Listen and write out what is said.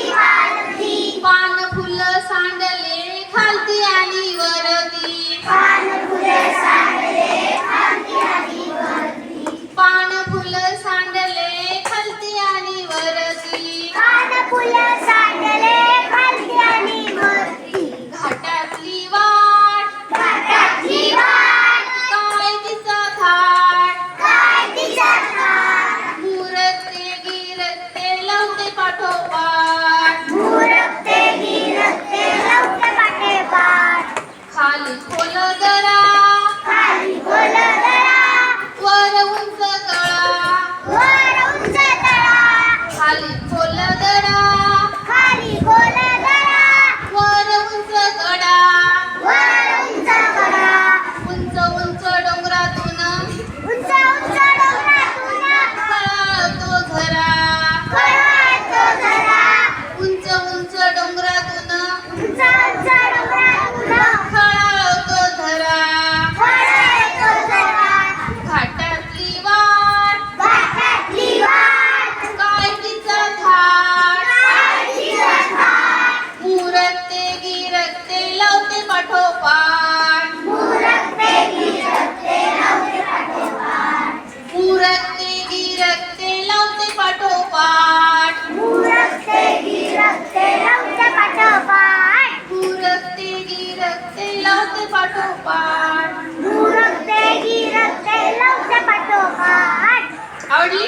वाढती पान फुल सांडले खालती आणि वरती पान फुल सांडले खालती आणि वरती घाटातली वाट काय तिचा थाट मुरते गिरते लवते पाठोपाठ खाली खोल दरा वर उंच तळा खाली खोल दरा वर उंच कडा उंच उंच डोंगरातून कळतो झरा उंच उंच डोंगरातून कळतो झरा घाटातली वाट काय तिचा थाट मुरते गिरते लवते पाठोपाठ मुरते गिरते लवते पाठोपाठ आवडली?